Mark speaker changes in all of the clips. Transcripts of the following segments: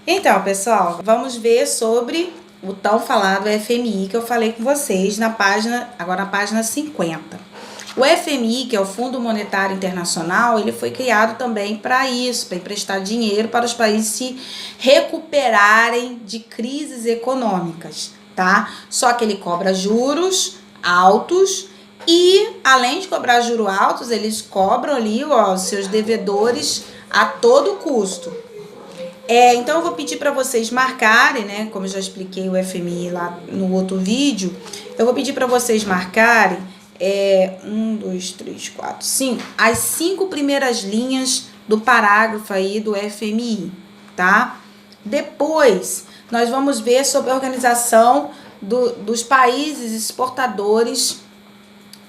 Speaker 1: Então, pessoal, vamos ver sobre o tão falado FMI que eu falei com vocês agora na página 50. O FMI, que é o Fundo Monetário Internacional, ele foi criado também para isso, para emprestar dinheiro para os países se recuperarem de crises econômicas, tá? Só que ele cobra juros altos e, além de cobrar juros altos, eles cobram ali os seus devedores a todo custo. Então eu vou pedir para vocês marcarem, né? Como eu já expliquei o FMI lá no outro vídeo, eu vou pedir para vocês marcarem 1, 2, 3, 4, 5, as 5 primeiras linhas do parágrafo aí do FMI, tá? Depois nós vamos ver sobre a organização dos países exportadores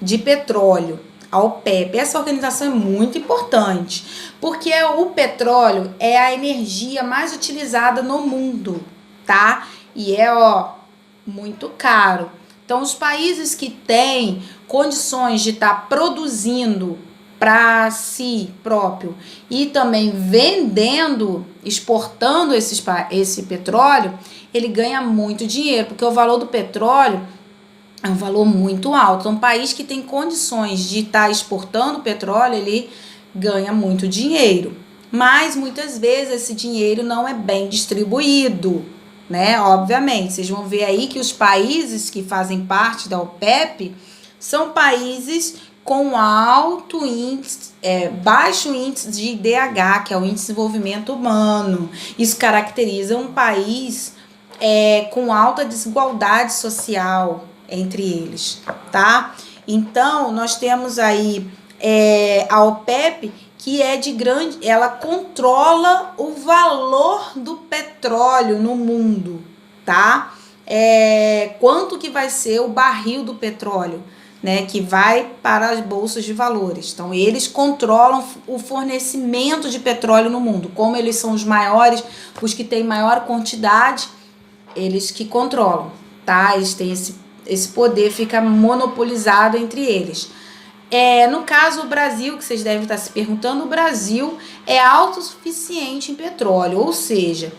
Speaker 1: de petróleo, a OPEP. Essa organização é muito importante, porque o petróleo é a energia mais utilizada no mundo, tá? E muito caro. Então, os países que têm condições de estar produzindo para si próprio e também vendendo, exportando esse petróleo, ele ganha muito dinheiro, porque o valor do petróleo é um valor muito alto. Então, um país que tem condições de estar exportando petróleo, ele ganha muito dinheiro. Mas, muitas vezes, esse dinheiro não é bem distribuído, né? Obviamente, vocês vão ver aí que os países que fazem parte da OPEP são países com alto índice, baixo índice de IDH, que é o Índice de Desenvolvimento Humano. Isso caracteriza um país com alta desigualdade social entre eles, tá? Então, nós temos aí a OPEP, que ela controla o valor do petróleo no mundo, tá? Quanto que vai ser o barril do petróleo, né, que vai para as bolsas de valores. Então, eles controlam o fornecimento de petróleo no mundo. Como eles são os maiores, os que têm maior quantidade, eles que controlam, tá? Eles têm esse poder, fica monopolizado entre eles. No caso, o Brasil, que vocês devem estar se perguntando, o Brasil é autossuficiente em petróleo, ou seja,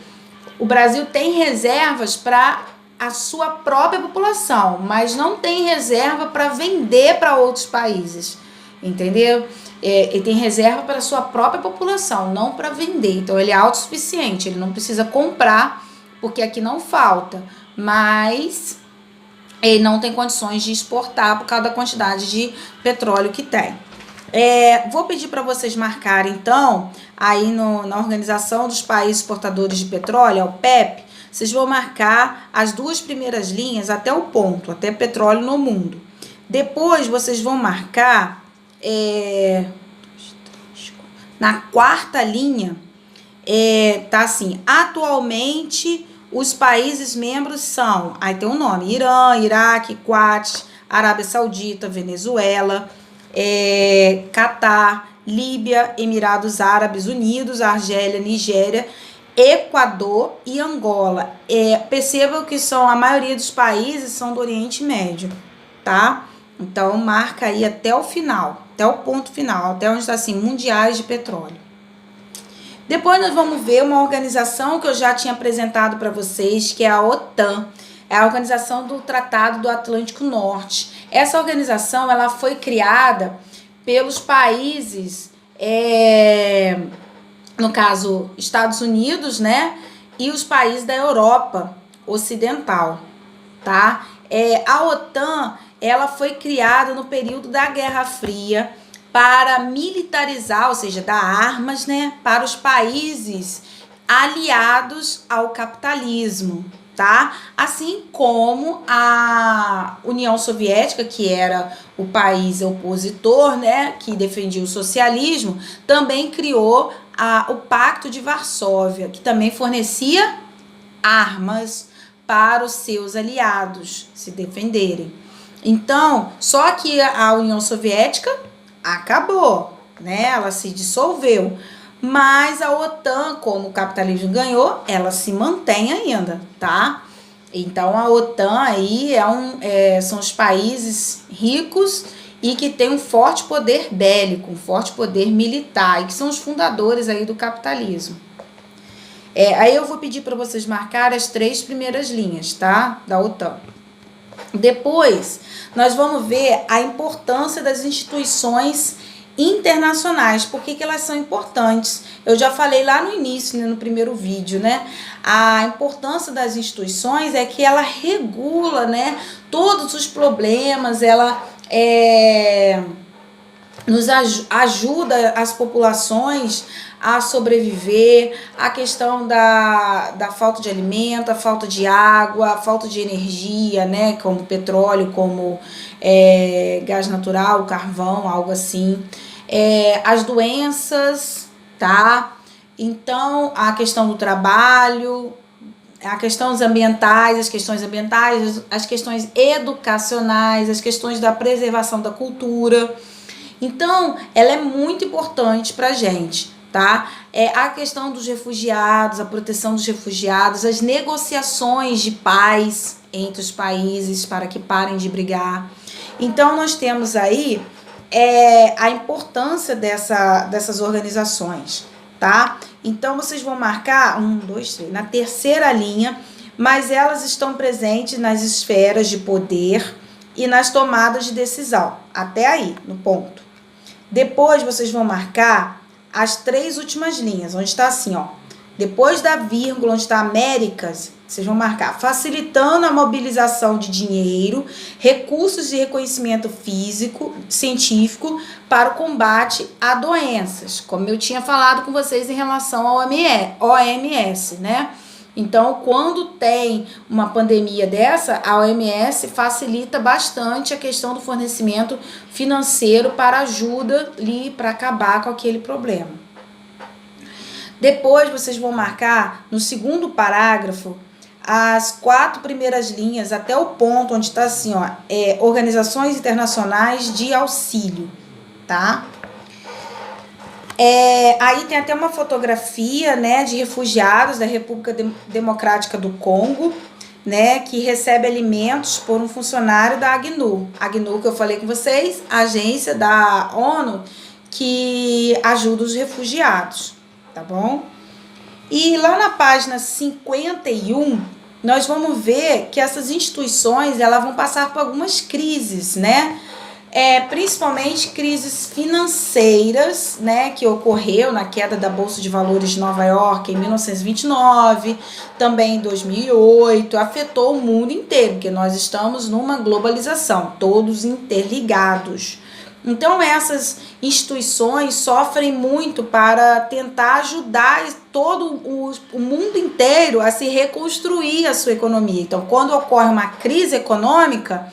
Speaker 1: o Brasil tem reservas para a sua própria população, mas não tem reserva para vender para outros países, entendeu? Ele tem reserva para a sua própria população, não para vender. Então, ele é autossuficiente, ele não precisa comprar, porque aqui não falta, mas ele não tem condições de exportar por causa da quantidade de petróleo que tem. Vou pedir para vocês marcarem, então, aí na Organização dos Países Exportadores de Petróleo, a OPEP, vocês vão marcar as 2 primeiras linhas até o ponto, até petróleo no mundo. Depois, vocês vão marcar na 4ª linha, tá assim, atualmente os países membros são, aí tem um nome, Irã, Iraque, Kuwait, Arábia Saudita, Venezuela, Catar, Líbia, Emirados Árabes Unidos, Argélia, Nigéria, Equador e Angola. Percebam que a maioria dos países são do Oriente Médio, tá? Então, marca aí até o final, até o ponto final, até onde está assim, mundiais de petróleo. Depois nós vamos ver uma organização que eu já tinha apresentado para vocês, que é a OTAN, é a Organização do Tratado do Atlântico Norte. Essa organização, ela foi criada pelos países, no caso, Estados Unidos, né, e os países da Europa Ocidental, tá? A OTAN, ela foi criada no período da Guerra Fria, para militarizar, ou seja, dar armas, né, para os países aliados ao capitalismo, tá? Assim como a União Soviética, que era o país opositor, né, que defendia o socialismo, também criou o Pacto de Varsóvia, que também fornecia armas para os seus aliados se defenderem. Então, só que a União Soviética acabou, né? Ela se dissolveu. Mas a OTAN, como o capitalismo ganhou, ela se mantém ainda, tá? Então, a OTAN aí são os países ricos e que tem um forte poder bélico, um forte poder militar, e que são os fundadores aí do capitalismo. Aí eu vou pedir para vocês marcar as 3 primeiras linhas, tá? Da OTAN. Depois, nós vamos ver a importância das instituições internacionais. Por que elas são importantes? Eu já falei lá no início, né, no primeiro vídeo, né? A importância das instituições é que ela regula, né, todos os problemas, ela nos ajuda as populações a sobreviver, a questão da falta de alimento, a falta de água, a falta de energia, né, como petróleo, como gás natural, carvão, algo assim, as doenças, tá? Então, a questão do trabalho, as questões ambientais, as questões educacionais, as questões da preservação da cultura. Então, ela é muito importante para a gente, tá? A questão dos refugiados, a proteção dos refugiados, as negociações de paz entre os países para que parem de brigar. Então, nós temos aí a importância dessas organizações, tá? Então, vocês vão marcar 1, 2, 3, na terceira linha, mas elas estão presentes nas esferas de poder e nas tomadas de decisão, até aí, no ponto. Depois vocês vão marcar as 3 últimas linhas, onde está assim, ó. Depois da vírgula, onde está Américas, vocês vão marcar facilitando a mobilização de dinheiro, recursos de reconhecimento físico, científico para o combate a doenças, como eu tinha falado com vocês em relação ao OMS, né? Então, quando tem uma pandemia dessa, a OMS facilita bastante a questão do fornecimento financeiro para ajuda ali para acabar com aquele problema. Depois, vocês vão marcar no segundo parágrafo as 4 primeiras linhas até o ponto onde está assim, ó, organizações internacionais de auxílio, tá? Aí tem até uma fotografia, né, de refugiados da República Democrática do Congo, né, que recebe alimentos por um funcionário da ACNUR. ACNUR, que eu falei com vocês, a agência da ONU que ajuda os refugiados, tá bom? E lá na página 51, nós vamos ver que essas instituições, elas vão passar por algumas crises, né? Principalmente crises financeiras, né, que ocorreu na queda da Bolsa de Valores de Nova York em 1929, também em 2008, afetou o mundo inteiro, porque nós estamos numa globalização, todos interligados. Então essas instituições sofrem muito para tentar ajudar todo o mundo inteiro a se reconstruir a sua economia. Então, quando ocorre uma crise econômica,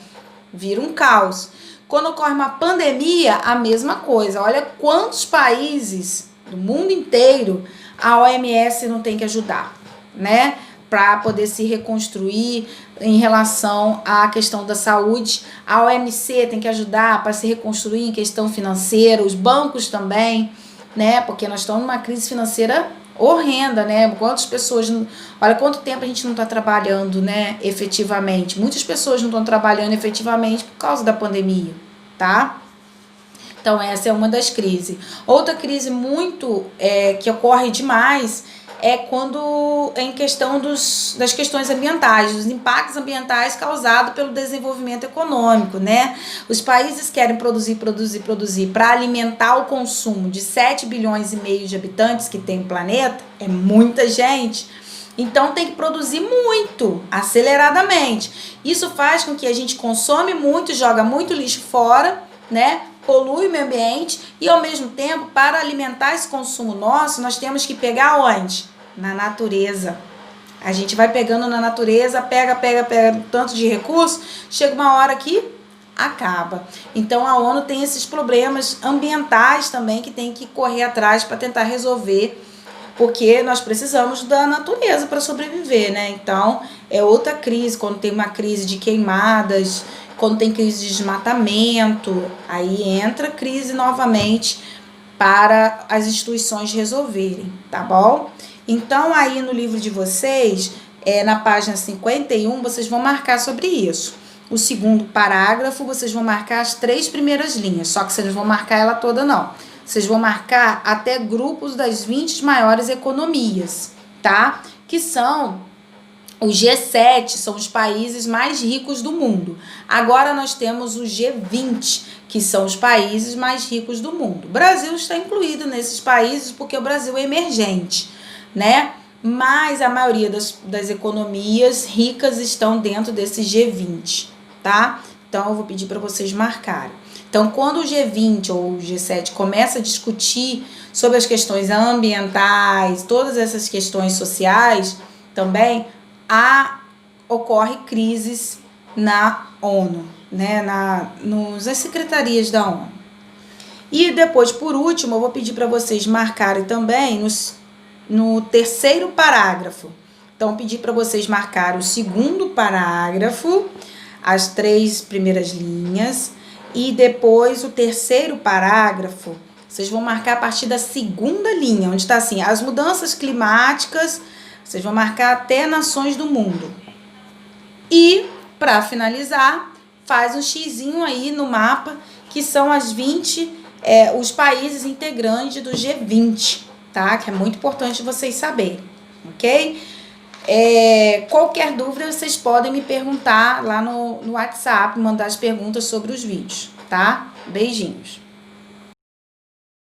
Speaker 1: vira um caos. Quando ocorre uma pandemia, a mesma coisa. Olha quantos países do mundo inteiro a OMS não tem que ajudar, né? Para poder se reconstruir em relação à questão da saúde. A OMC tem que ajudar para se reconstruir em questão financeira, os bancos também, né? Porque nós estamos numa crise financeira horrenda, né? Quantas pessoas, olha quanto tempo a gente não está trabalhando, né, efetivamente. Muitas pessoas não estão trabalhando efetivamente por causa da pandemia, tá? Então essa é uma das crises. Outra crise muito que ocorre demais quando em questão das questões ambientais, dos impactos ambientais causados pelo desenvolvimento econômico, né? Os países querem produzir para alimentar o consumo de 7 bilhões e meio de habitantes que tem o planeta, é muita gente. Então tem que produzir muito, aceleradamente. Isso faz com que a gente consome muito, joga muito lixo fora, né? Polui o meio ambiente e, ao mesmo tempo, para alimentar esse consumo nosso, nós temos que pegar onde? Na natureza. A gente vai pegando na natureza, pega tanto de recurso, chega uma hora que acaba. Então, a ONU tem esses problemas ambientais também que tem que correr atrás para tentar resolver, porque nós precisamos da natureza para sobreviver, né? Então, é outra crise, quando tem uma crise de queimadas, quando tem crise de desmatamento, aí entra crise novamente para as instituições resolverem, tá bom? Então, aí no livro de vocês, na página 51, vocês vão marcar sobre isso. O segundo parágrafo, vocês vão marcar as 3 primeiras linhas, só que vocês não vão marcar ela toda, não. Vocês vão marcar até grupos das 20 maiores economias, tá? Que são o G7, são os países mais ricos do mundo. Agora nós temos o G20, que são os países mais ricos do mundo. O Brasil está incluído nesses países porque o Brasil é emergente, né? Mas a maioria das economias ricas estão dentro desse G20, tá? Então eu vou pedir para vocês marcarem. Então, quando o G20 ou o G7 começa a discutir sobre as questões ambientais, todas essas questões sociais, também ocorre crises na ONU, né? Nas secretarias da ONU. E depois, por último, eu vou pedir para vocês marcarem também no terceiro parágrafo. Então, pedir para vocês marcarem o segundo parágrafo, as 3 primeiras linhas, e depois o terceiro parágrafo, vocês vão marcar a partir da segunda linha, onde está assim, as mudanças climáticas, vocês vão marcar até nações do mundo. E, para finalizar, faz um xizinho aí no mapa, que são as 20, os países integrantes do G20, tá? Que é muito importante vocês saberem, ok? Qualquer dúvida, vocês podem me perguntar lá no WhatsApp, mandar as perguntas sobre os vídeos, tá? Beijinhos!